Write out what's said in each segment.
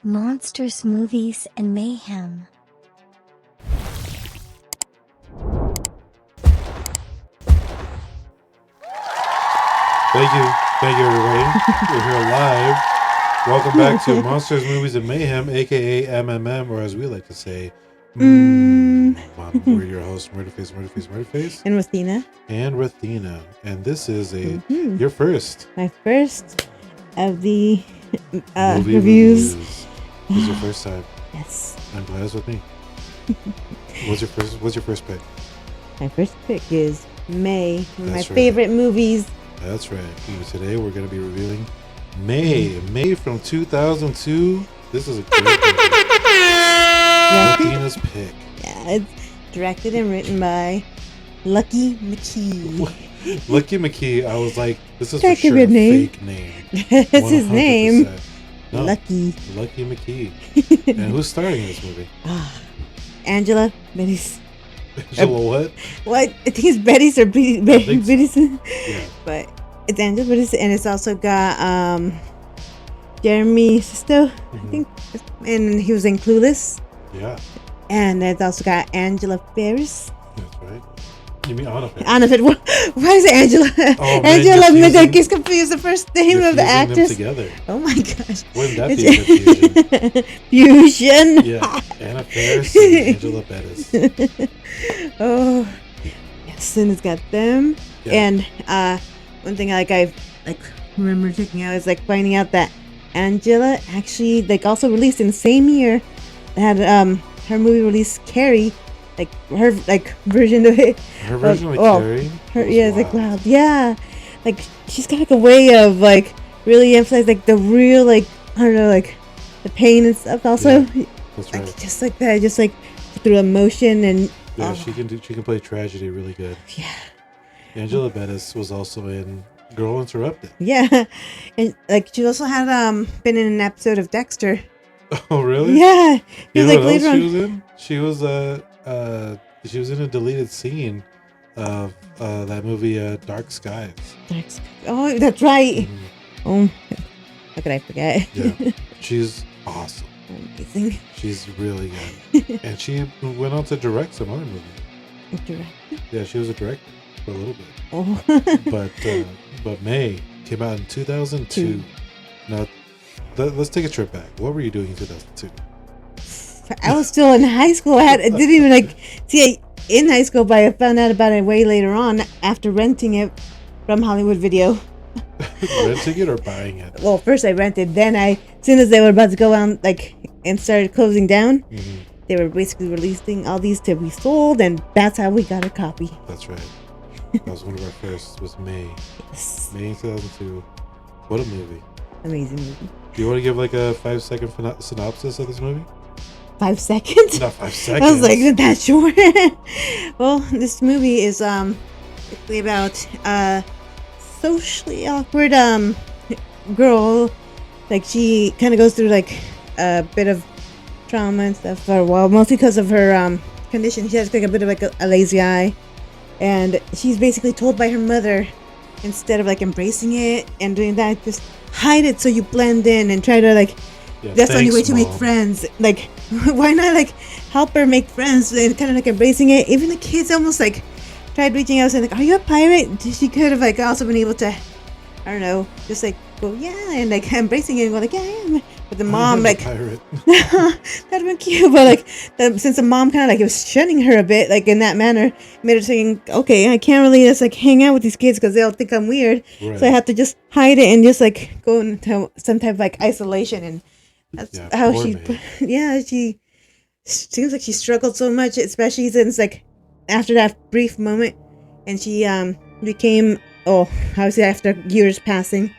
Monsters, movies, and mayhem. Thank you, everybody. We're here live. Welcome back to Monsters, Movies, and Mayhem, aka MMM, or as we like to say, We're your hosts, Murderface, and Rothina, and this is your first, my first of the movie reviews. This is your first time. Yes, I'm glad it's with me. What's your first pick? My first pick is May, one of my right. favorite movies. That's right. Today we're going to be reviewing May from 2002. This is a great movie. Rothina's pick. Yeah, it's directed and written by Lucky McKee. Lucky McKee. I was like, this is Check for sure a a name. fake name. It's his name. No, Lucky McKee. And who's starring in this movie? Angela Betty's. Angela what? What? I think it's Betty's or Betty's. Yeah. But it's Angela Betty's, and it's also got Jeremy Sisto, I think, and he was in Clueless. Yeah. And it's also got Angela Ferris. That's right. You mean Anna Ferris? Anna Ferris. Why is it Angela? Oh, Angela man, I gets confused. The first name of the actress. Them together. Oh my gosh. Wouldn't that be a good fusion? Yeah. Anna Ferris and Angela Bettis. Oh, yes, and it's got them. Yeah. And one thing I remember checking out is finding out that Angela actually also released in the same year that had her movie released, Carrie, her version of it. Her version of Carrie. It's wild. Yeah, she's got a way of really emphasize the real I don't know the pain and stuff. Also, yeah, that's right. Just like that, just through emotion and. Yeah, she can play tragedy really good. Yeah. Angela Bettis was also in Girl Interrupted. Yeah, and she also had been in an episode of Dexter. Oh really? Yeah. You know what else she was in? She was in a deleted scene of that movie Dark Skies. Oh, that's right. Mm-hmm. Oh, how could I forget? Yeah, she's awesome. Amazing. She's really good. And she went on to direct some other movies. Yeah, she was a director for a little bit. Oh. But May came out in 2002. Now, let's take a trip back. What were you doing in 2002? I was still in high school. I didn't even see it in high school, but I found out about it way later on after renting it from Hollywood Video. Renting it or buying it? Well, first I rented, then as soon as they were about to go on and started closing down, they were basically releasing all these to be sold, and that's how we got a copy. That's right. That was one of our first. Was May. Yes. May 2002. What a movie! Amazing movie. Do you want to give a 5-second synopsis of this movie? 5 seconds? Not 5 seconds. I was that short. Well, this movie is basically about socially awkward girl. She kind of goes through a bit of trauma and stuff for a while, mostly because of her condition. She has a bit of a lazy eye, and she's basically told by her mother, instead of embracing it and doing that, just hide it so you blend in and try to that's the only way to make friends. Why not help her make friends and kind of embracing it? Even the kids almost tried reaching out and saying are you a pirate? She could have also been able to, I don't know, just go yeah and embracing it and go yeah I am. But the mom pirate. That'd have been cute, but since the mom kind of was shunning her a bit in that manner, made her saying okay I can't really just hang out with these kids because they'll think I'm weird, right. So I have to just hide it and just go into some type of isolation, and that's how she she seems like she struggled so much, especially since after that brief moment, and she became obviously after years passing,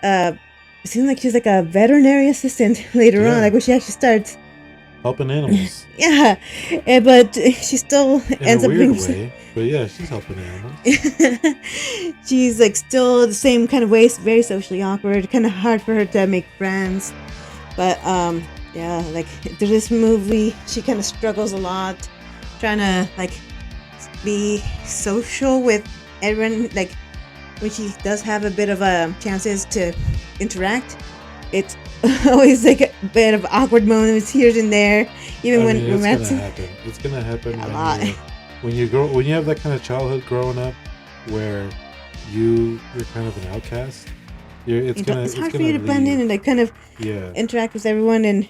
it seems like she's a veterinary assistant later on, when she actually starts helping animals. Yeah, but she still ends up being way. But yeah, she's helping animals. She's still the same kind of way, very socially awkward, kind of hard for her to make friends. But through this movie, she kind of struggles a lot, trying to be social with everyone. When she does have a bit of chances to interact, it's always like a bit of awkward moments here and there, even when it's romantic. gonna happen. It's gonna happen A lot. when you have that kind of childhood growing up where you're kind of an outcast. It's hard for you to blend in and like kind of interact with everyone, and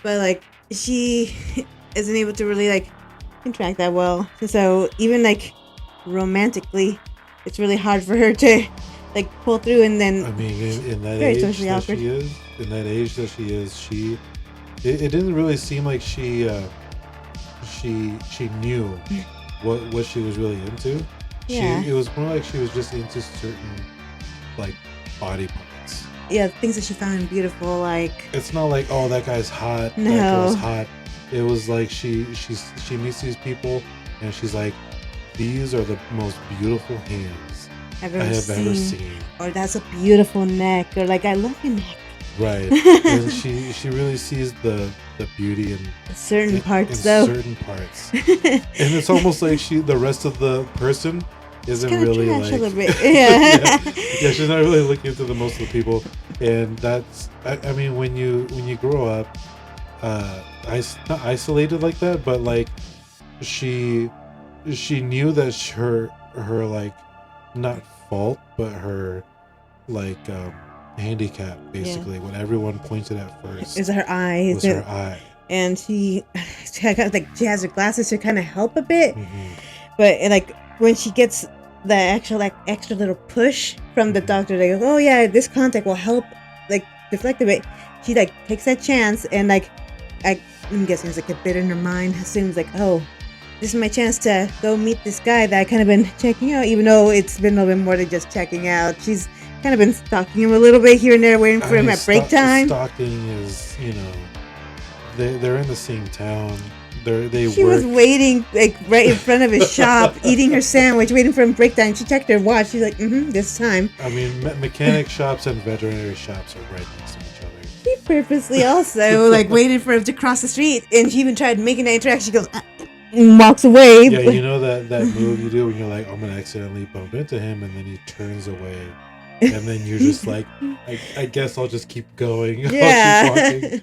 but like she isn't able to really like interact that well. So even like romantically, it's really hard for her to like pull through. And then I mean, in that very age socially that awkward. she is, it didn't really seem like she knew what she was really into. It was more like she was just into certain like body parts. Yeah, things that she found beautiful. Like It's not like, oh, that guy's hot, No. that girl's hot. It was like she meets these people and she's like, these are the most beautiful hands I've I ever have ever seen. seen. Or that's a beautiful neck. Or like I love your neck. Right. And she really sees the beauty in Certain parts in though. certain parts. And it's almost like the rest of the person isn't Kinda really trash like a little bit. Yeah. yeah, she's not really looking into the most of the people. And that's I mean when you grow up not isolated like that, but like she knew that her like not fault but her like handicap basically what everyone pointed at first Is her eyes. was her eye. And she kind of like she has her glasses to kind of help a bit, Mm-hmm. but like when she gets the actual like extra little push from the doctor, they go, oh yeah, this contact will help like deflect a bit. She like takes that chance, and like I'm guessing it's like a bit in her mind assumes like, oh, this is my chance to go meet this guy that I kind of been checking out, even though it's been a little bit more than just checking out. She's kind of been stalking him a little bit here and there, waiting for him at break time. Stalking is, they're in the same town. They She work. was waiting like right in front of his shop, eating her sandwich, waiting for him break time. She checked her watch. She's like, this time. I mean, mechanic shops and veterinary shops are right next to each other. She purposely also like waited for him to cross the street, and she even tried making that interaction. She goes, and walks away. Yeah, you know that move you do when you're like, I'm gonna accidentally bump into him, and then he turns away, and then you're just like, I guess I'll just keep going. Yeah. I'll keep walking.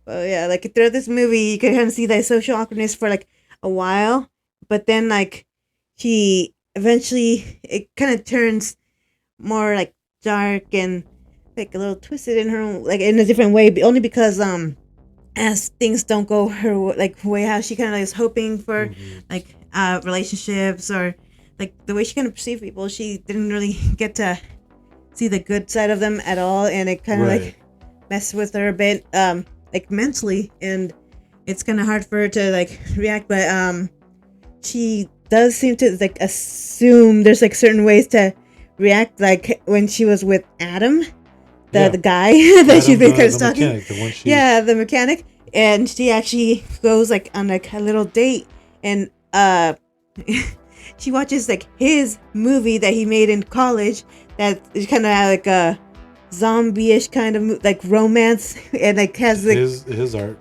Well, yeah, like throughout this movie, you can kind of see that social awkwardness for like a while, but then like she eventually it kind of turns more like dark and like a little twisted in her own, like in a different way, but only because as things don't go her like way how she kind of is hoping for like relationships or like the way she kind of perceived people, she didn't really get to see the good side of them at all, and it kind of like messed with her a bit like mentally, and it's kind of hard for her to like react, but she does seem to like assume there's like certain ways to react, like when she was with Adam, the guy that she's been kind of stalking, the mechanic, and she actually goes like on like a little date, and she watches like his movie that he made in college that is kind of like a zombie-ish kind of like romance, and like has like his art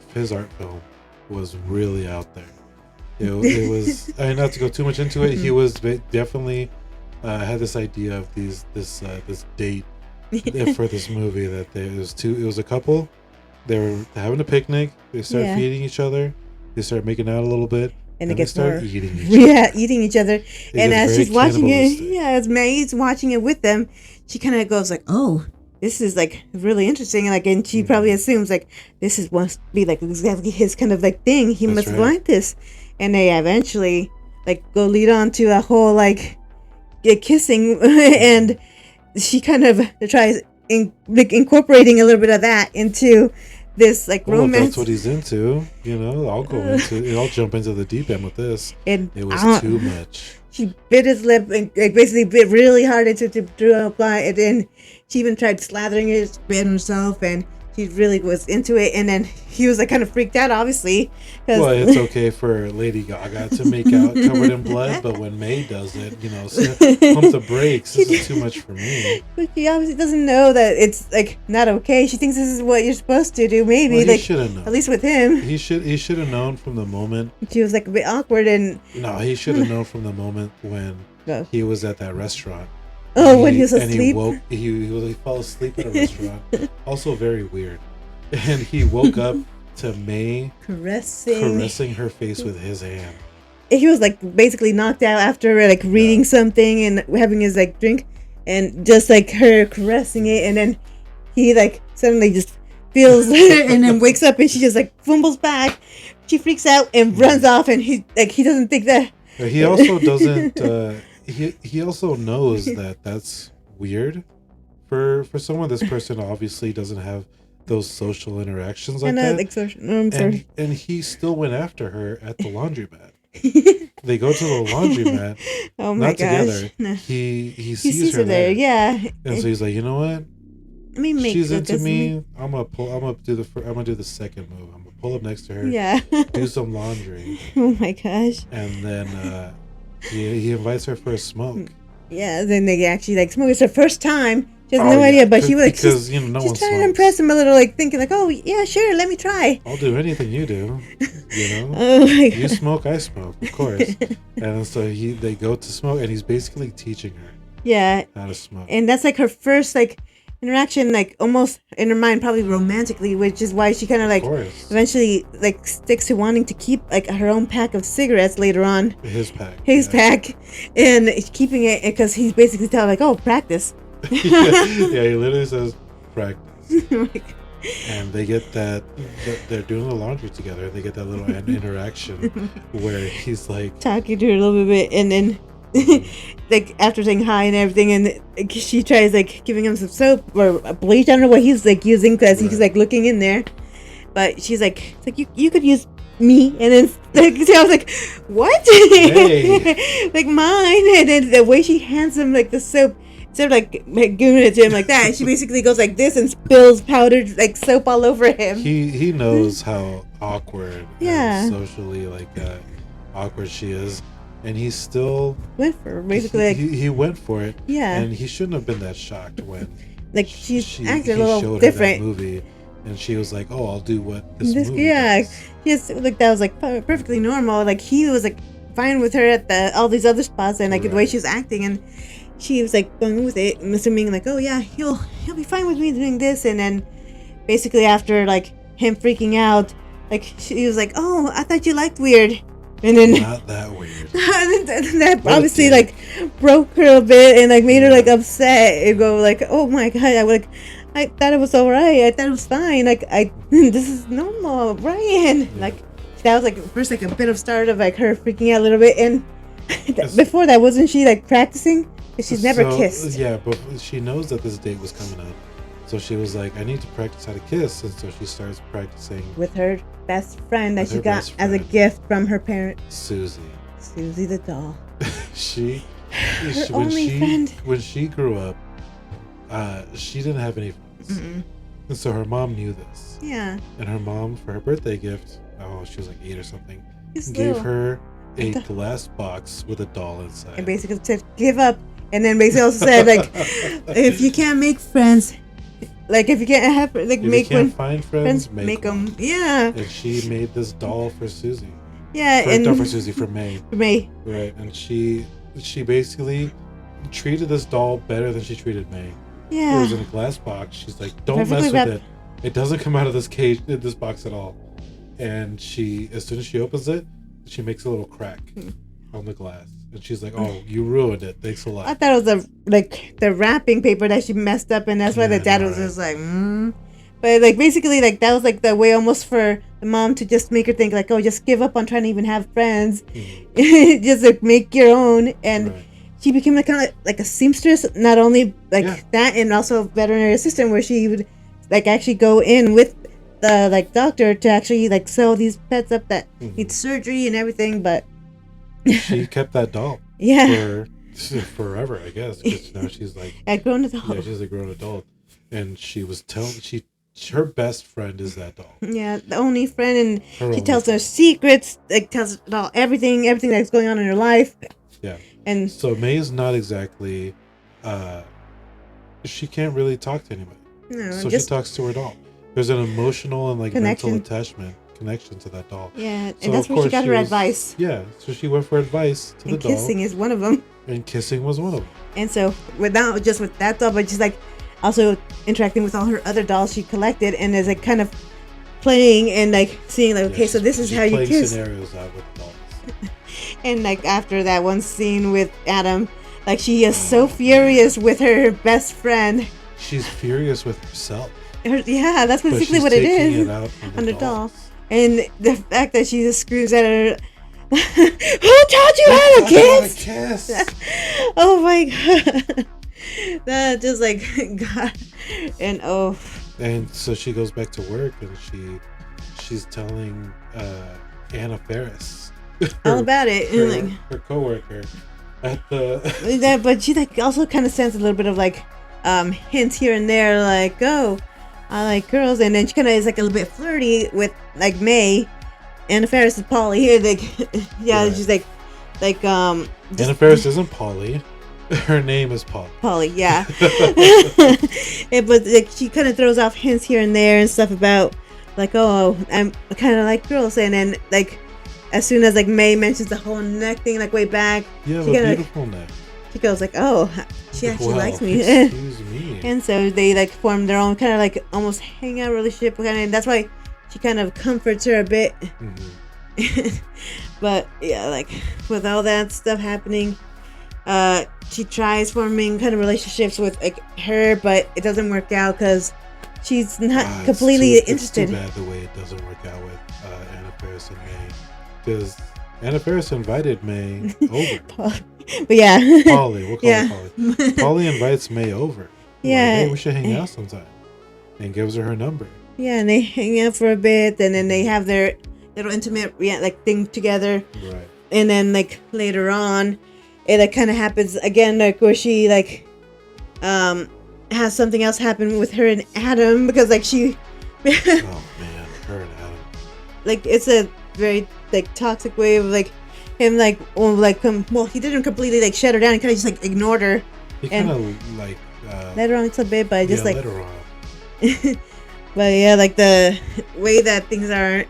film was really out there. It was I mean, not to go too much into it, he was definitely had this idea of this date for this movie that it was a couple. They were having a picnic. They started feeding each other. They started making out a little bit. And they started eating each other. Yeah, eating each other. And as she's watching it, as May's watching it with them, she kind of goes like, "Oh, this is like really interesting." Like, and she probably assumes like this is must be like exactly his kind of like thing. He must like this, and they eventually like go lead on to a whole like kissing, and she kind of tries incorporating a little bit of that into this like romance. If that's what he's into, I'll jump into the deep end with this. And it was too much. She bit his lip and basically bit really hard into to draw a line, and then she even tried slathering his spit herself, and she really was into it. And then he was like kind of freaked out, obviously. Well, it's okay for Lady Gaga to make out covered in blood, but when May does it, pump the brakes. This is too much for me. But she obviously doesn't know that it's like not okay. She thinks this is what you're supposed to do. Maybe he like should have known. At least with him, he should have known from the moment. She was like a bit awkward, and no, he should have known from the moment when he was at that restaurant. Oh, when he was And asleep. he fell asleep at a restaurant. Also very weird. And he woke up to May caressing her face with his hand. He was like basically knocked out after like reading something and having his like drink, and just like her caressing it, and then he like suddenly just feels and then wakes up, and she just like fumbles back. She freaks out and runs off, and he doesn't think that. He also doesn't. He also knows that that's weird for someone. This person obviously doesn't have those social interactions like that. Like social. No, I'm sorry. And he still went after her at the laundromat. They go to the laundromat. Oh my not gosh. together. No. He sees her there. Yeah. And so he's like, you know what? Let me make She's into me. I'm gonna do the second move. I'm gonna pull up next to her. Yeah. Do some laundry. Oh my gosh. And then he invites her for a smoke. Yeah. Then they actually like smoke. It's her first time. She has no idea, but she was like, because she's no trying to impress him a little, like thinking like, oh yeah, sure, let me try. I'll do anything you do, you know. Oh my God. You smoke, I smoke, of course. And so they go to smoke, and he's basically teaching her how to smoke. And that's like her first like interaction, like almost in her mind, probably romantically, which is why she kind of like eventually like sticks to wanting to keep like her own pack of cigarettes later on. His pack, and keeping it because he's basically telling like, oh, practice. Yeah, he literally says practice. And they get that they're doing the laundry together. They get that little interaction where he's like talking to her a little bit, and then like after saying hi and everything, and she tries like giving him some soap or bleach. I don't know what he's like using because he's like looking in there, but she's like, it's like you could use me, and then like I was like, what? Hey. Like mine. And then the way she hands him like the soap, instead of like giving it to him like that, she basically goes like this and spills powdered like soap all over him. He knows how awkward and socially like awkward she is, and he still went for it, basically. He went for it. Yeah. And he shouldn't have been that shocked when like she acted a little different. Her that movie, and she was like, "Oh, I'll do what this movie does." Yes, like that was like perfectly normal. Like he was like fine with her at all these other spots, and like the way she was acting, and she was like going with it, assuming like, oh yeah, he'll be fine with me doing this. And then basically after like him freaking out, like she was like, oh, I thought you liked weird. And then not that weird. that obviously like broke her a bit and like made her like upset and go like, oh my God, I thought it was alright, I thought it was fine, like this is normal, Brian. Like that was like first like a bit of start of like her freaking out a little bit. And before that, wasn't she like practicing? She's never kissed. Yeah, but she knows that this date was coming up. So she was like, I need to practice how to kiss. And so she starts practicing with her best friend that she got as a gift from her parents. Susie the doll. When she grew up, she didn't have any friends. And so her mom knew this. Yeah. And her mom, for her birthday gift, she was like 8 or something, gave her a glass box with a doll inside. And basically said, give up. And then basically also said, like, if you can't make friends, like if you can't have, like, find friends, make them. Yeah. And she made this doll for Susie. Yeah. For May. For May. Right. And she basically treated this doll better than she treated May. Yeah. It was in a glass box. She's like, don't mess with it. It doesn't come out of this box at all. And as soon as she opens it, she makes a little crack on the glass. And she's like, oh, you ruined it. Thanks a lot. I thought it was the wrapping paper that she messed up, and that's why the dad was just like, But like basically like that was like the way almost for the mom to just make her think like, oh, just give up on trying to even have friends. Just like make your own. And she became like kind of like a seamstress, not only like that, and also a veterinary assistant, where she would like actually go in with the like doctor to actually like sew these pets up that need surgery and everything. But she kept that doll for forever, I guess, because now she's like a grown adult. Yeah, she's a grown adult, and she was her best friend is that doll. Yeah, the only friend, and she tells her secrets, like tells about everything that's going on in her life. Yeah, and so May is not exactly, she can't really talk to anybody. No, so she talks to her doll. There's an emotional and like mental connection to that doll. Yeah, so and that's where she got her advice. Yeah, so she went for advice to the doll. Kissing is one of them. And kissing was one of them. And so, not just with that doll, but just like also interacting with all her other dolls she collected, and is like kind of playing and like seeing like, okay, so this is how you kiss. Scenarios out with dolls. And like after that one scene with Adam, like she is so furious with her best friend. She's furious with herself. Yeah, that's basically what it is. On the doll. And the fact that she just screams at her, who taught you how to kiss? Oh my god. That just like God. And and so she goes back to work, and she's telling Anna Faris all about it. Her coworker at the yeah, but she like also kind of sends a little bit of like hints here and there, like, oh, I like girls, and then she kind of is like a little bit flirty with like May. Anna Faris is Polly here, like yeah, right. She's like Anna Faris isn't Polly. Her name is Polly, yeah. But like she kind of throws off hints here and there and stuff about like, oh, I'm kind of like girls, and then like as soon as like May mentions the whole neck thing, like way back, yeah, she beautiful neck. She goes like, oh, she actually likes me. Excuse me. And so they like form their own kind of like almost hangout relationship, and that's why she kind of comforts her a bit. Mm-hmm. But yeah, like with all that stuff happening, she tries forming kind of relationships with like her, but it doesn't work out because she's not completely interested. It's too bad the way it doesn't work out with Anna Faris and May, because Anna Faris invited May over. But yeah, Polly, we'll call her Polly. Polly invites May over. Yeah, like, hey, we should hang out sometime, and gives her number. Yeah, and they hang out for a bit, and then they have their little intimate like thing together. Right. And then like later on, it like kind of happens again, like where she like has something else happen with her and Adam, because like she oh man, her and Adam, like it's a very like toxic way of like him like he didn't completely like shut her down, he kind of just like ignored her. He kind of like let her on a bit, but just like let her on. But yeah, like the way that things are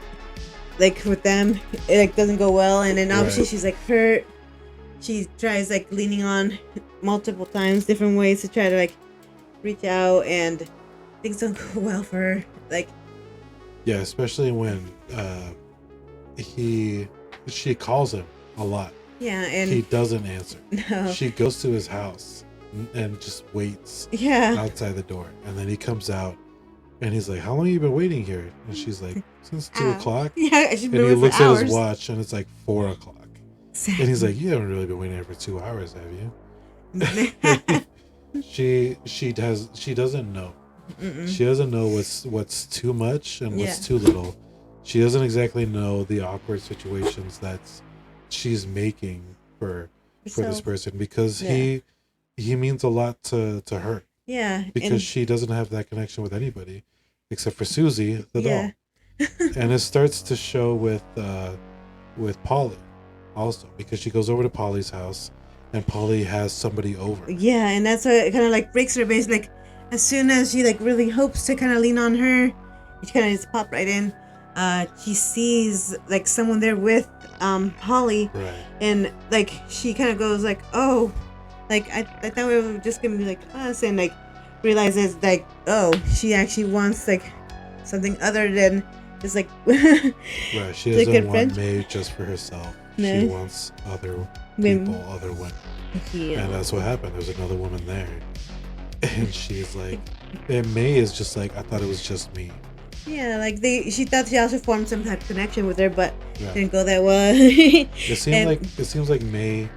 like with them, it like doesn't go well, and then obviously she's like hurt. She tries like leaning on multiple times, different ways to try to like reach out, and things don't go well for her. Like, yeah, especially when she calls him a lot. Yeah, and he doesn't answer. No. She goes to his house and just waits. Yeah. Outside the door, and then he comes out, and he's like, "How long have you been waiting here?" And she's like, "Since 2:00." Yeah, and he looks at his watch, and it's like 4:00. And he's like, "You haven't really been waiting here for 2 hours, have you?" She doesn't know. Mm-mm. She doesn't know what's too much and what's too little. She doesn't exactly know the awkward situations that she's making for this person, because he means a lot to her. Yeah. Because she doesn't have that connection with anybody except for Susie the doll. And it starts to show with Polly also, because she goes over to Polly's house and Polly has somebody over. Yeah, and that's what it kind of like breaks her base. Like as soon as she like really hopes to kind of lean on her, she kind of just pop right in. She sees like someone there with Polly, right. And like she kind of goes like, oh, like I thought we were just gonna be like us, and like realizes like, oh, she actually wants like something other than just like right. She doesn't want May just for herself. No. She wants other people, other women. Yeah. And that's what happened. There's another woman there, and she's like, and May is just like, I thought it was just me. Yeah, like she thought she also formed some type of connection with her, but didn't go that well. It seems like May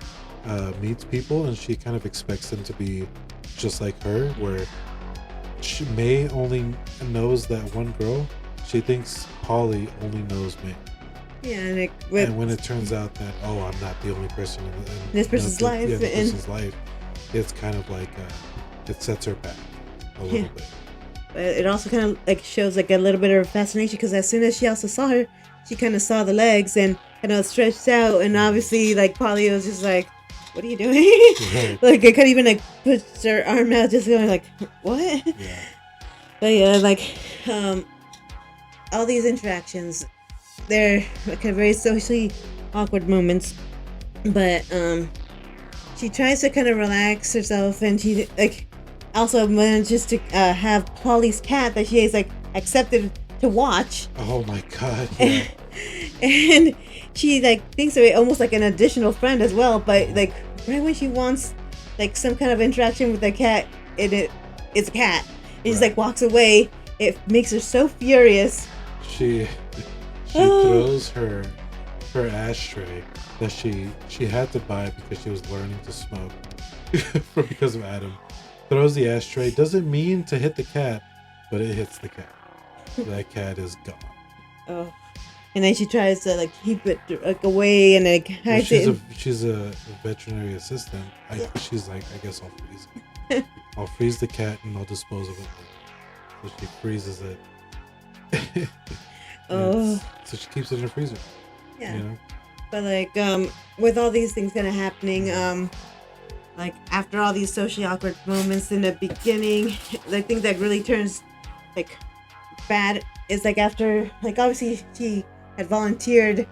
meets people, and she kind of expects them to be just like her, where May only knows that one girl. She thinks Polly only knows May. Yeah, and when it turns out that, oh, I'm not the only person in this person's life, it's kind of like it sets her back a little bit. But it also kind of like shows like a little bit of fascination, because as soon as she also saw her, she kind of saw the legs and kind of stretched out, and obviously like Polly was just like, "What are you doing?" Right. Like it could even like put her arm out, just going like, "What?" Yeah. But yeah, like all these interactions, they're like a very socially awkward moments, but she tries to kind of relax herself, and she like also manages to have Polly's cat that she has like accepted to watch. Oh my god! Yeah. And she like thinks of it almost like an additional friend as well, but like right when she wants like some kind of interaction with the cat, it's a cat. And she like walks away. It makes her so furious. She throws her ashtray that she had to buy because she was learning to smoke because of Adam. Throws the ashtray. Doesn't mean to hit the cat, but it hits the cat. That cat is gone. Oh. And then she tries to like keep it like away and like hides it. She's a veterinary assistant. She's like, I guess I'll freeze it. I'll freeze the cat and I'll dispose of it. So she freezes it. Oh. So she keeps it in her freezer. Yeah. You know? But like with all these things kind of happening, like after all these socially awkward moments in the beginning, the thing that really turns like bad is like after like obviously she had volunteered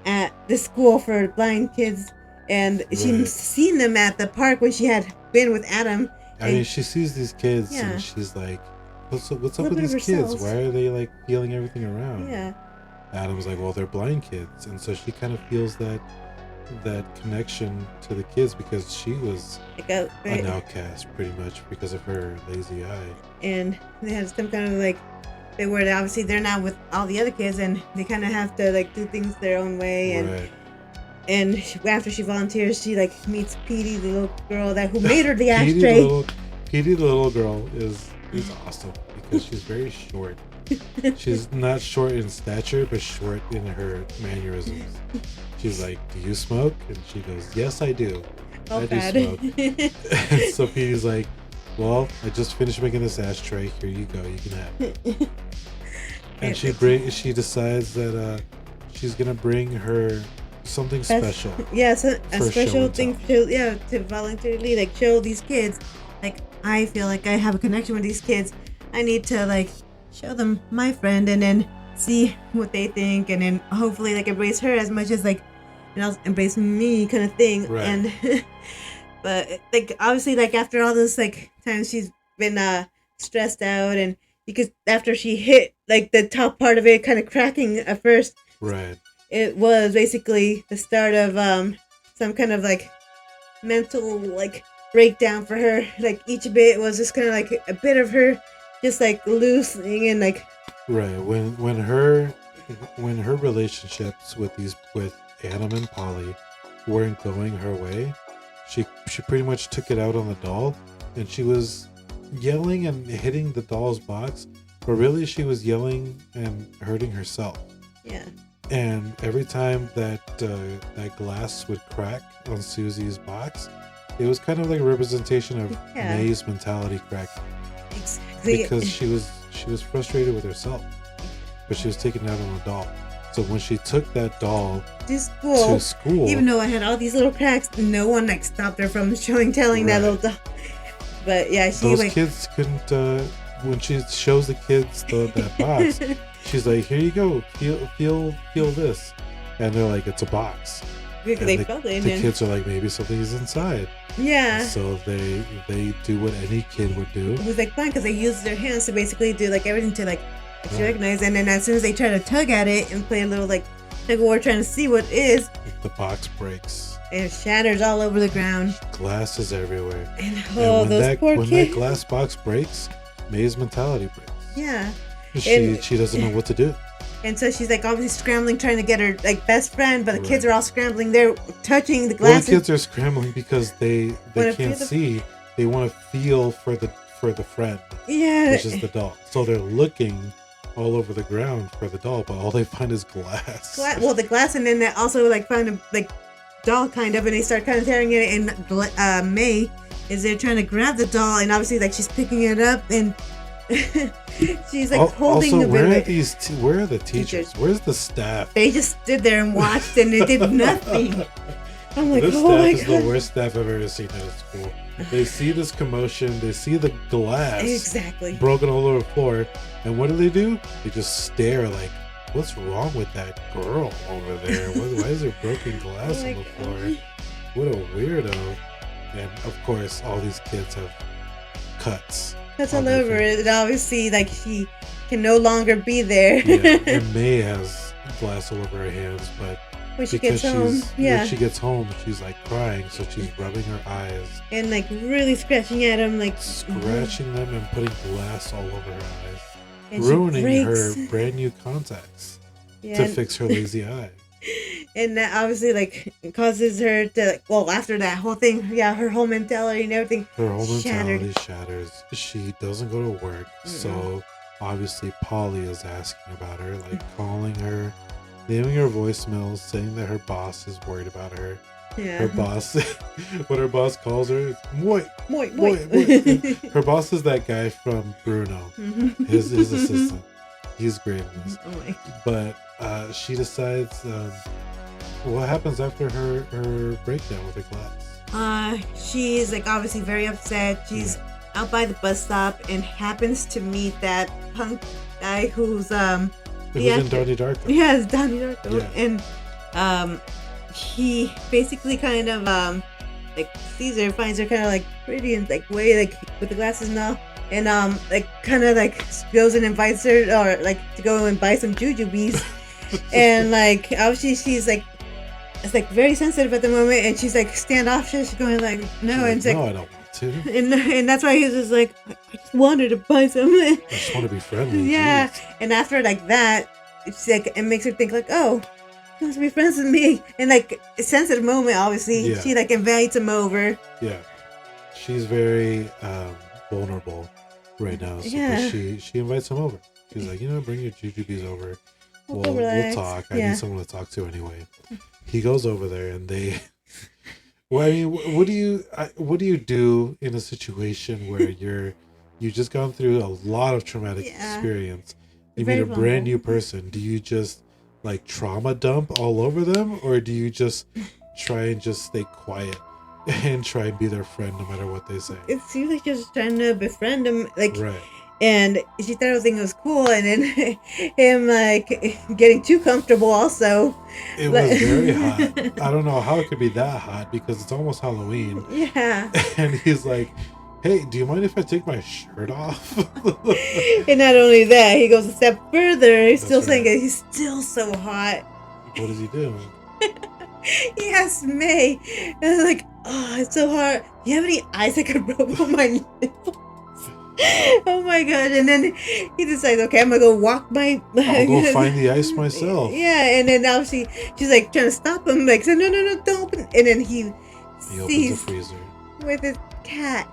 at the school for blind kids, and she'd seen them at the park when she had been with Adam. I mean, she sees these kids and she's like, what's up with these kids? Why are they like feeling everything around? Yeah. Adam's like, well, they're blind kids, and so she kind of feels that connection to the kids because she was like an outcast pretty much because of her lazy eye. And they had some kind of like they were obviously they're not with all the other kids, and they kind of have to like do things their own way. And after she volunteers, she like meets Petey, the little girl who made her the ashtray. Petey, the little girl, is awesome because she's very short. She's not short in stature, but short in her mannerisms. She's like, "Do you smoke?" And she goes, "Yes, I do. I do smoke." And so Petey's like, "Well, I just finished making this ashtray. Here you go. You can have it." And she decides that she's gonna bring her something special. Yeah, so a special thing to voluntarily like show these kids. Like, I feel like I have a connection with these kids. I need to like show them my friend and then see what they think, and then hopefully like embrace her as much as like embrace me kind of thing. Right. And but like obviously like after all this like times she's been stressed out, and because after she hit like the top part of it kind of cracking at first, right, it was basically the start of some kind of like mental like breakdown for her. Like each bit was just kind of like a bit of her just like loosening and like right when her relationships with Adam and Polly weren't going her way, she pretty much took it out on the doll, and she was yelling and hitting the doll's box, but really she was yelling and hurting herself. Yeah. And every time that glass would crack on Susie's box, it was kind of like a representation of May's mentality cracking. Exactly. Because she was frustrated with herself, but she was taking it out on the doll. So when she took that doll to school, even though I had all these little cracks, no one like stopped her from telling that little doll. But yeah, those kids couldn't. When she shows the kids that box, she's like, "Here you go, feel this," and they're like, "It's a box." Because they felt it. The kids are like, "Maybe something is inside." Yeah. And so they do what any kid would do. It was like fun because they used their hands to basically do like everything to like recognize, and then as soon as they try to tug at it and play a little like tug of war trying to see what it is, the box breaks. And it shatters all over the ground. Glass is everywhere. And when that glass box breaks, May's mentality breaks. Yeah. She doesn't know what to do. And so she's like obviously scrambling trying to get her like best friend, but the kids are all scrambling. They're touching the glass. Well, the kids are scrambling because they can't see. They want to feel for the friend. Yeah. Which is the doll. So they're looking all over the ground for the doll, but all they find is glass. Well, the glass, and then they also like find a like doll kind of, and they start kind of tearing it. And May is there trying to grab the doll, and obviously like she's picking it up, and she's like holding the where are the teachers? Where's the staff? They just stood there and watched, and they did nothing. I'm like, this oh my staff God. is the worst staff I've ever seen at a school. They see this commotion, they see the glass broken all over the floor, and what do? They just stare like, what's wrong with that girl over there? Why is there broken glass on the floor? what a weirdo. And of course, all these kids have cuts. That's on all their over fingers. it. And obviously, like, she can no longer be there. Yeah, and May has glass all over her hands, but when she because gets home. Yeah. when she gets home, she's like crying, so she's rubbing her eyes, And like really scratching at him, like scratching them, and putting glass all over her eyes, and she ruining her breaks. brand new contacts Yeah, to and- fix her lazy eye. And that obviously like causes her to like, well, after that whole thing, yeah, her whole mentality and everything Her whole shattered. mentality shatters. She doesn't go to work, so obviously Polly is asking about her, like calling her, leaving her voicemails, saying that her boss is worried about her. Yeah. Her boss, what her boss calls her, it's Moit. Moi. Her boss is that guy from Bruno, his assistant. He's great in this. Oh my. But she decides, what happens after her breakdown with her glass? She's like obviously very upset. She's out by the bus stop and happens to meet that punk guy who's It was in Donnie Darko. Yeah, it's Donnie Darko. Yeah. And he basically kind of like sees her, finds her kind of like pretty and like way like with the glasses and all, and like kind of like goes and invites her or like to go and buy some jujubes. And like obviously she's like, it's like very sensitive at the moment, and she's like standoffish, going like no, and it's no, like, I don't want to. and that's why he's just like, I just wanted to buy some. I just want to be friendly. Yeah, Jeez. and after like that, it's like it makes her think like, oh, he wants to be friends with me, and like a sensitive moment. Obviously, Yeah. she like invites him over. Yeah, she's very vulnerable right now. So Yeah. she invites him over. She's like, bring your jujubes over. We'll We'll relax. talk. I Yeah. need someone to talk to anyway. He goes over there, and they. Well, I mean, what do you do in a situation where you just gone through a lot of traumatic Yeah. experience? You Very meet a brand new vulnerable. person. Do you just like trauma dump all over them, or do you just try and just stay quiet and try and be their friend no matter what they say? It seems like she's just trying to befriend him, like, Right. and she thought everything was cool, and then him like getting too comfortable. Also, It Like- was very hot. I don't know how it could be that hot because it's almost Halloween. yeah. And he's like, hey, do you mind if I take my shirt off? And not only that, he goes a step further. He's That's still saying right. it. He's still so hot. What does he do? He asked May, and I'm like, oh, it's so hard. Do you have any ice I could rub on my nipples? Oh my god! And then he decides, okay, I'm gonna go walk my. I'll go find the ice myself. Yeah, and then now she's like trying to stop him, like, no, don't open. And then he He opens the sees freezer. with his cat.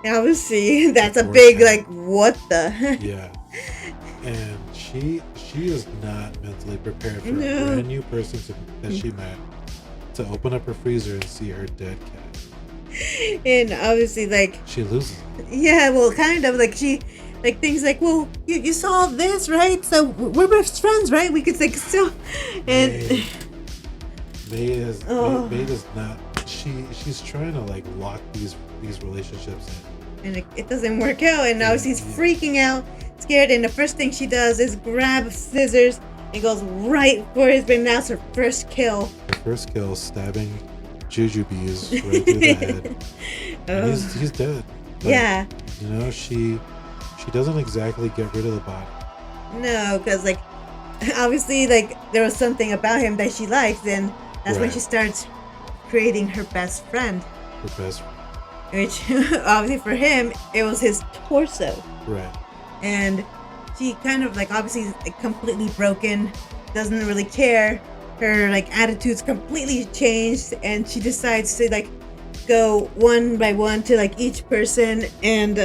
And obviously, that's a Poor big, cat. like, what the? Yeah. And she is not mentally prepared for No. a brand new person that she met to open up her freezer and see her dead cat. And obviously, like, She loses. yeah, well, kind of, like, she, like, things like, well, you saw this, right? So we're best friends, right? We could, like, still, and, May Oh. does not. She's trying to like lock these relationships in. and it doesn't work out, and now she's freaking out, scared, and the first thing she does is grab scissors and goes right for his, but now it's her first kill. Her first kill, stabbing jujubes right through the head. And Oh. he's dead. But, Yeah, she doesn't exactly get rid of the body. no, because, like, obviously, like, there was something about him that she likes, and that's when Right. she starts creating her best friend, Her best which obviously for him, it was his torso. right. And she kind of like obviously like, completely broken, doesn't really care. Her like attitude's completely changed, and she decides to like go one by one to like each person and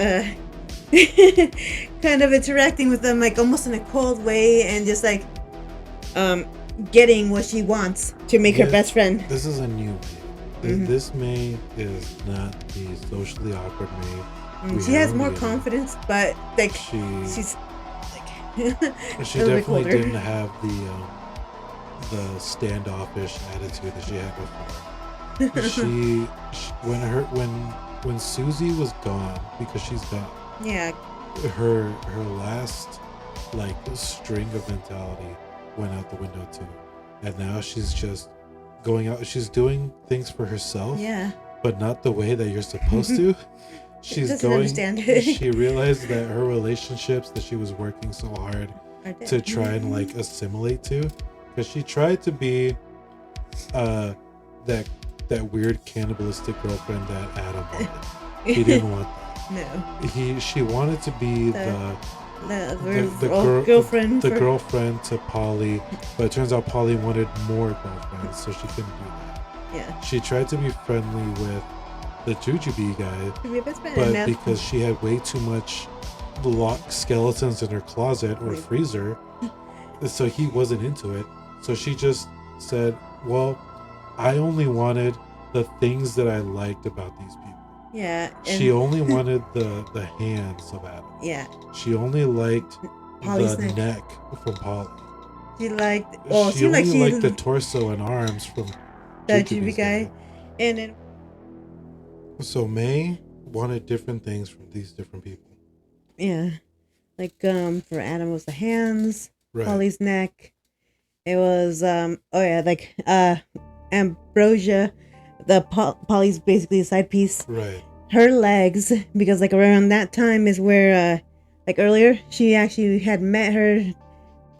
kind of interacting with them like almost in a cold way, and just like getting what she wants to make her Yeah. best friend. This is a new May. Mhm. This May is not the socially awkward May. we She has know more yet. confidence, but like She she's like she a little bit definitely colder. didn't have the standoffish attitude that she had before. she when Susie was gone, because she's gone, Yeah, her last like string of mentality went out the window too, and now she's just going out. She's doing things for herself. Yeah. But not the way that you're supposed to. She's doesn't going. understand it. She realized that her relationships that she was working so hard to try and like assimilate to, because she tried to be that weird cannibalistic girlfriend that Adam wanted. He didn't want that. No. She wanted to be the girlfriend. The girlfriend to Polly, but it turns out Polly wanted more girlfriends, so she couldn't do that. Yeah. She tried to be friendly with the Jujubee guy, but because she had way too much locked skeletons in her closet or freezer, so he wasn't into it. So she just said, well, I only wanted the things that I liked about these people. Yeah. She only wanted the hands of Adam. Yeah. She only liked Polly's the neck from Polly. She liked... she only liked the torso and arms from the Jujubee guy. And then... So May wanted different things from these different people. Yeah. Like, for Adam was the hands, right. Polly's neck. It was, Ambrosia, Polly's basically a side piece. Right. Her legs, because like around that time is where, like earlier, she actually had met her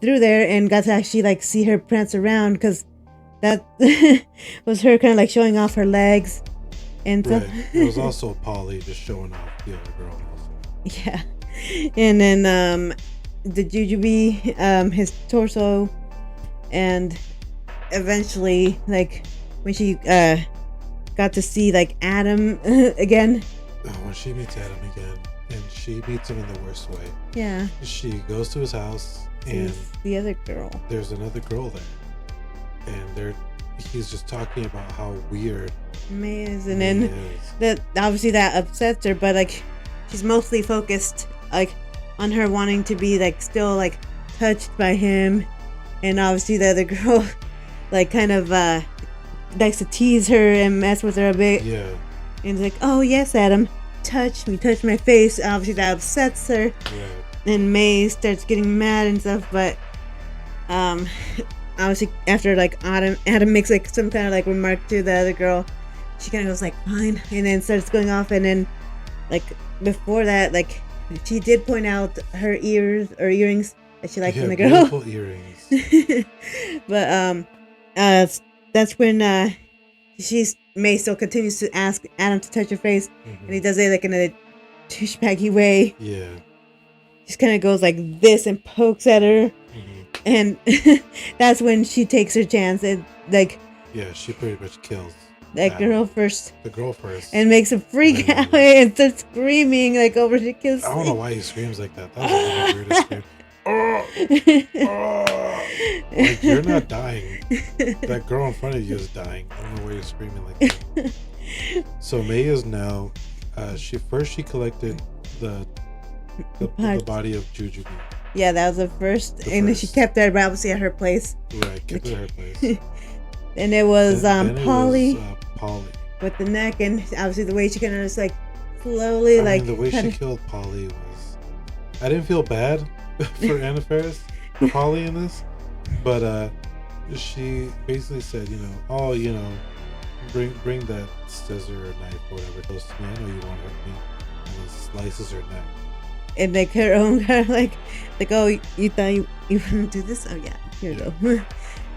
through there and got to actually like see her prance around, because that was her kind of like showing off her legs. And right. It was also Polly just showing off the other girl also. Yeah. And then the Jujubee, his torso, and eventually like when she got to see like Adam again. Oh, when she meets Adam again, and she meets him in the worst way. Yeah. She goes to his house and the other girl. There's another girl there. And he's just talking about how weird May is, and then that obviously that upsets her, but like she's mostly focused like on her wanting to be like still like touched by him, and obviously the other girl like kind of likes to tease her and mess with her a bit. Yeah. And it's like, oh yes, Adam, touch me, touch my face. Obviously that upsets her. Right. And May starts getting mad and stuff, but obviously after like Adam makes like some kind of like remark to the other girl, she kind of goes like fine, and then starts going off. And then like before that, like she did point out her earrings that she liked in the girl. Beautiful earrings. But that's when May still continues to ask Adam to touch her face, and he does it like in a douchebaggy way. Yeah. Just kind of goes like this and pokes at her, and that's when she takes her chance and like. Yeah, she pretty much kills that girl first. The girl first. And makes him freak out and starts screaming like over the kiss. I don't know why he screams like that. That was the weirdest scream. Like, you're not dying. That girl in front of you is dying. I don't know why you're screaming like that. So May is now she collected the body of Jujubee. Yeah, that was the first. Then she kept that obviously at her place. Right, kept it at her place. And it was Polly. Polly with the neck, and obviously the way she kind of just like slowly the way she killed Polly was, I didn't feel bad for Anna Faris for Polly in this, but she basically said, bring that scissor or knife or whatever close to me, I know you won't hurt me, and then slices her neck. And like her own kind of like oh, you thought you wouldn't do this? Oh yeah, here you go.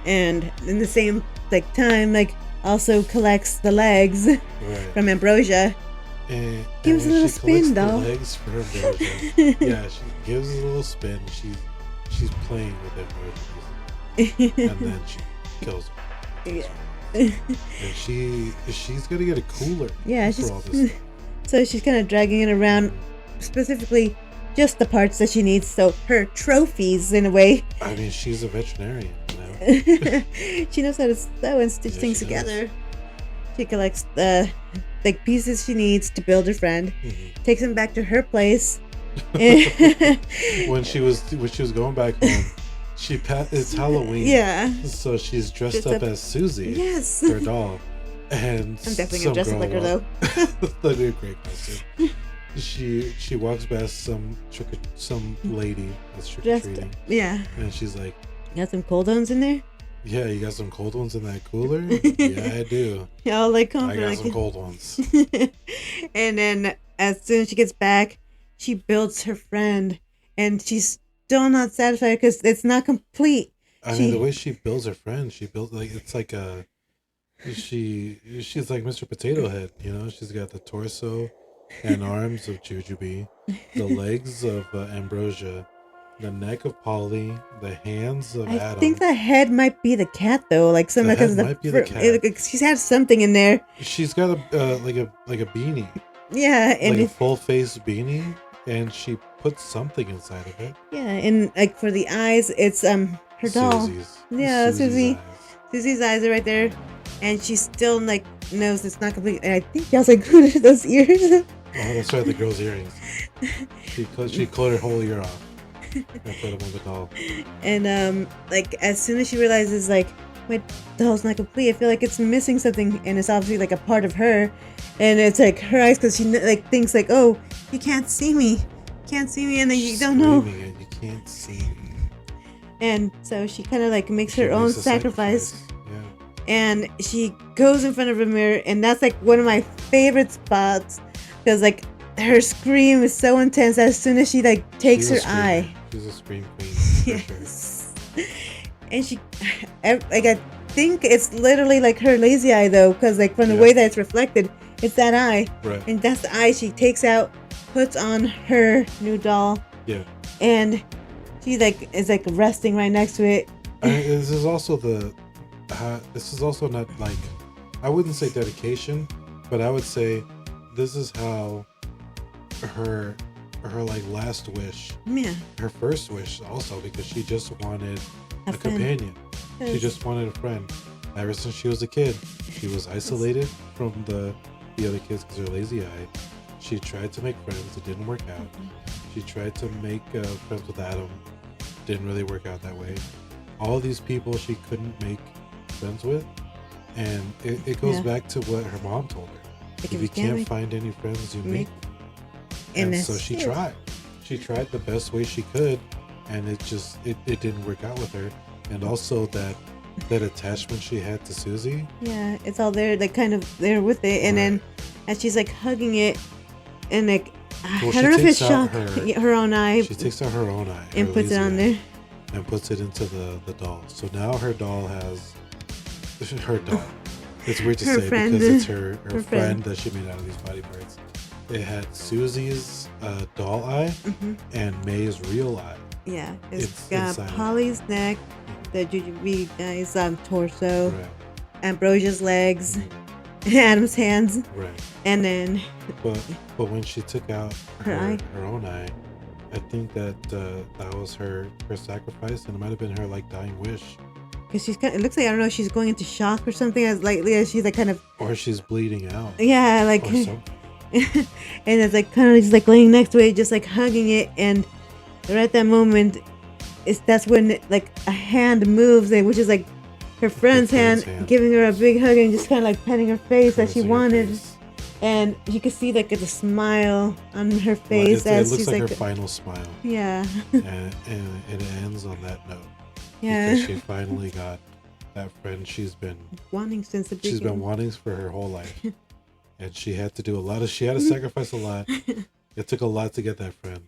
And in the same like time, like also collects the legs from Ambrosia. And gives a little spin though. The legs for Ambrosia. Yeah, she gives it a little spin. She's playing with Ambrosia, and then she kills her. Yeah. And she's gonna get a cooler. Yeah, for all this stuff. So she's kind of dragging it around, specifically just the parts that she needs. So her trophies, in a way. I mean, she's a veterinarian. She knows how to sew and stitch things together. She collects the like pieces she needs to build her friend. Takes them back to her place. when she was going back home, it's Halloween. Yeah. So she's dressed up as Susie. Yes. Her doll. And I'm definitely gonna dress up like her though. That'd be a great costume. She walks past some lady that's trick or treating. Yeah. And she's like, "You got some cold ones in there?" Yeah, you got some cold ones in that cooler? Yeah, I do. All like I comfort. got Like, some cold ones. and then as soon as she gets back, she builds her friend, and she's still not satisfied because it's not complete. I mean, the way she builds her friend, she builds like it's like a she's like Mr. Potato Head, you know. She's got the torso and arms of Jujubee, the legs of Ambrosia, the neck of Polly, the hands of I Adam. think the head might be the cat though, like some The because head the might be the cat. she's had something in there. She's got a like a beanie, Yeah, and like a full face beanie, and she puts something inside of it. yeah, and like for the eyes, it's her doll. Susie's. Yeah, Susie's Susie. eyes. Susie's eyes are right there, and she still like knows it's not complete. And I think she also included those ears. Oh, that's right, the girl's earrings. She colored her whole ear off and put them on the doll. And like as soon as she realizes like my doll's not complete, I feel like it's missing something, and it's obviously like a part of her, and it's like her eyes because she like thinks like, oh, you can't see me, and then you don't know. And you can't see me. And so she kind of like makes She her own makes a sacrifice. Yeah. And she goes in front of a mirror, and that's like one of my favorite spots because like her scream is so intense as soon as she like takes her She's a screamer. eye. She's a scream queen. For Yes. And she like I think it's literally like her lazy eye though, because like from the Yeah. way that it's reflected, it's that eye. Sure. Right. And that's the eye she takes out, puts on her new doll, Yeah. and she like is like resting right next to it. This is also this is also not like, I wouldn't say dedication, but I would say this is how her like last wish, Yeah. her first wish also, because she just wanted A a friend. companion. She Yes. just wanted a friend. Ever since she was a kid, she was isolated from the other kids because of her lazy eye. She tried to make friends. It didn't work out. She tried to make friends with Adam. Didn't really work out that way. All these people she couldn't make friends with. And it goes Yeah. back to what her mom told her. Like, If you can't find any friends, you make them. And that's so she it. tried. She tried the best way she could, and it didn't work out with her. And also that attachment she had to Susie. Yeah, it's all there, like kind of there with it, and then as she's like hugging it, and like Well, I she don't know if it's takes out shock her own eye, She takes out her own eye and her puts it lazy on eye, there. and puts it into the doll. So now her doll has her doll. It's weird to Her say friend. because it's her Her friend friend. that she made out of these body parts. It had Susie's doll eye and May's real eye. Yeah, It's it's got inside. Polly's neck, the Jujubee guy's torso, Right, Ambrosia's legs, Adam's hands, right. and then But when she took out Her eye? her own eye, I think that that was her sacrifice, and it might have been her like dying wish, because she's kind of, it looks like I don't know, she's going into shock or something. As like she's like kind of or she's bleeding out, yeah, like or something. and it's like kind of just like laying next to it, just like hugging it, and right at that moment, that's when like a hand moves, which is like her friend's hand, giving her a big hug and just kind of like petting her face that she Caressing her wanted, face. and you can see like the smile on her Well, face it as looks she's like like, her final smile, yeah, and it ends on that note. yeah, Because she finally got that friend she's been wanting since the beginning. she's been wanting for her whole life, and she had to sacrifice a lot. It took a lot to get that friend,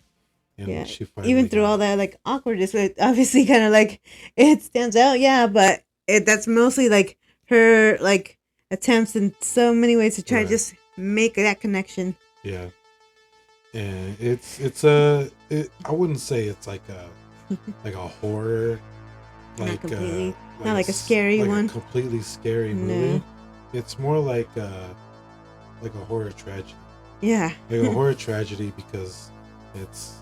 and Yeah, she finally even through got all it. that like awkwardness, it obviously kind of like it stands out, yeah, but that's mostly like her like attempts in so many ways to try to Right. just make that connection. Yeah, and I wouldn't say it's like a horror, Not like completely. Not like a scary like one. a completely scary No. movie. It's more like a horror tragedy, Yeah, like a horror tragedy, because it's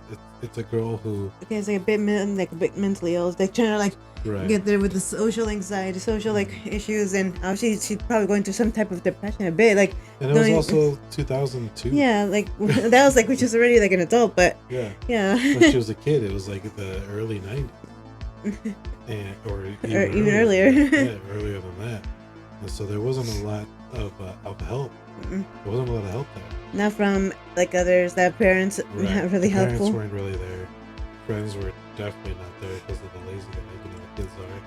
a girl who it's like a bit mentally ill. It's like trying to like right get there with the social anxiety, social like issues, and obviously she's probably going through some type of depression a bit. Like and it was knowing- also 2002. yeah, like that was like which is already like an adult, but Yeah. yeah, When she was a kid, it was like the early 90s. Or even earlier. Yeah, earlier than that. And so there wasn't a lot of help. Mm-mm. There wasn't a lot of help there. Not from like others that parents Right. not really The parents helpful. weren't really there. friends were definitely not there because of the lazy that the kids are.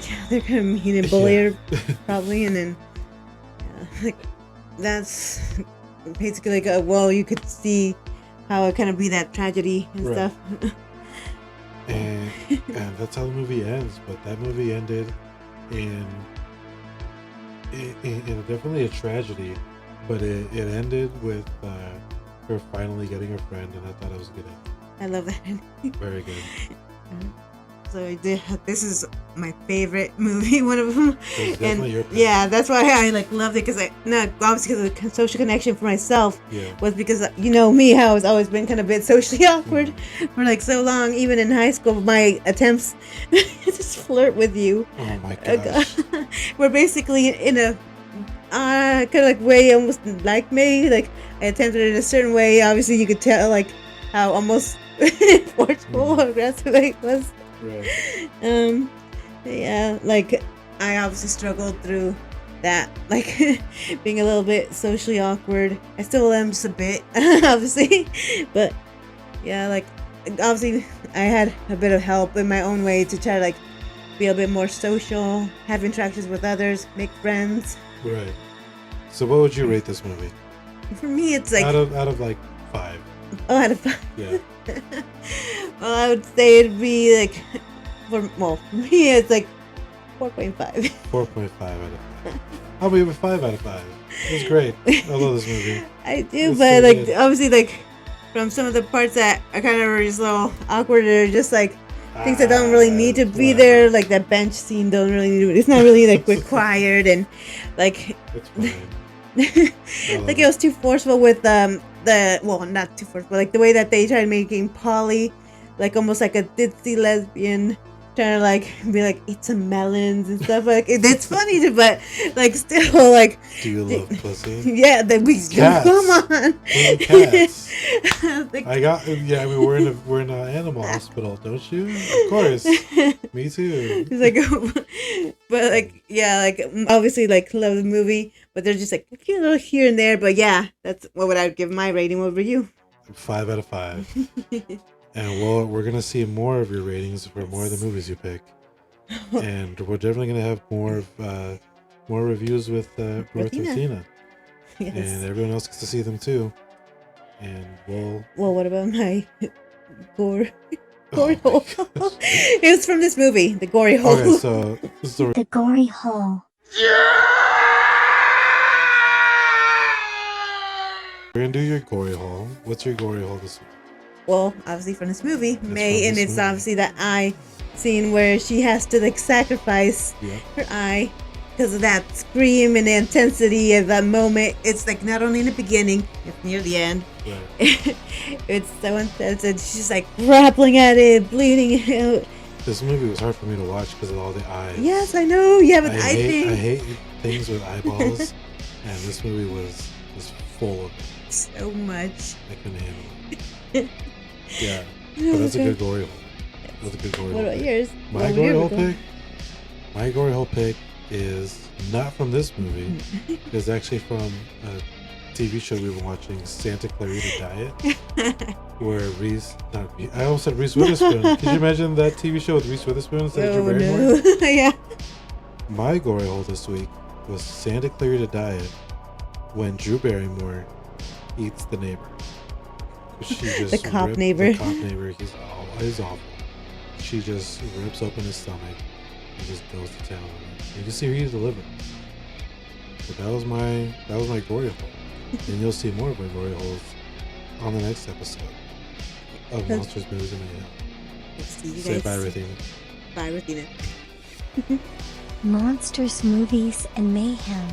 Yeah, they're kind of mean and bully her, Yeah. probably, and then like that's basically like well, you could see how it kind of be that tragedy and Right. stuff. and that's how the movie ends. But that movie ended in definitely a tragedy, but it ended with her finally getting her friend, and I thought it was good. I love that ending. Very good. So this is my favorite movie, one of them, It's definitely and your pick. yeah, that's why I like loved it, because obviously because of the social connection for myself Yeah. was because you know me, how I've always been kind of a bit socially awkward for like so long, even in high school. My attempts to just flirt with you Oh my gosh. were basically in a kind of like way almost like me. Like I attempted it in a certain way. Obviously, you could tell like how almost forceful or aggressive it was. Right. Yeah, like I obviously struggled through that, like being a little bit socially awkward. I still am just a bit, obviously, but yeah, like obviously I had a bit of help in my own way to try to like be a bit more social, have interactions with others, make friends. Right. So what would you rate this movie? For me, it's like out of like 5. out of 5. Yeah. Well, I would say it'd be like for me it's like 4.5. 4.5 out of 5. I'll give it a 5 out of 5. It was great. I love this movie. I do, It's but so like good. obviously like from some of the parts that are kind of just a little awkward or just like things that don't really need to be whatever. there, like that bench scene don't really need to, it's not really like required, and like It's fine. like it was too forceful with not too forceful, like the way that they tried making Polly like almost like a ditzy lesbian, trying to like be like eat some melons and stuff. Like it's funny to, but like still like Do you love pussy? yeah, that we Cats. come on. Cats. Like, I mean we're in an animal hospital, don't you? Of course. Me too. It's like, but like, yeah, like obviously, like love the movie, but they're just like a few little here and there. But yeah, that's what would I give my rating. What were you? 5 out of 5. And we're gonna see more of your ratings for more of the movies you pick, and we're definitely gonna have more reviews with Rothina, Yes. and everyone else gets to see them too. And we'll. Well, what about my gory Oh hole? my gosh. It was from this movie, The Gory Hole. Okay, so this is the The gory hole. we're gonna do your gory hole. What's your gory hole this week? Well, obviously from this movie, May, from and this it's movie. obviously that eye scene where she has to like sacrifice Yeah. her eye because of that scream and the intensity of that moment. It's like not only in the beginning, it's near the end. Right. It's so intense, and she's like grappling at it, bleeding out. This movie was hard for me to watch because of all the eyes. Yes, I know. Yeah, but I I think hate things with eyeballs, and this movie was full of it. so much. I couldn't handle it. Yeah, but that's a good gory hole. That's a good gory What hole. about pick. yours? My What gory were hole you pick. My gory hole pick is not from this movie. It's actually from a TV show we've been watching, Santa Clarita Diet, where I almost said Reese Witherspoon. Could you imagine that TV show with Reese Witherspoon instead of Drew Oh Barrymore? no! Yeah. My gory hole this week was Santa Clarita Diet when Drew Barrymore eats the neighbor. She just The cop ripped neighbor. The cop neighbor. He's awful. She just rips open his stomach and just goes to town on it. You can see her eat a liver. But that was my gory hole. And you'll see more of my glory holes on the next episode of Monsters, Movies, and Mayhem. See you Say guys. bye, Rothina. Bye, Rothina. Monsters, movies, and mayhem.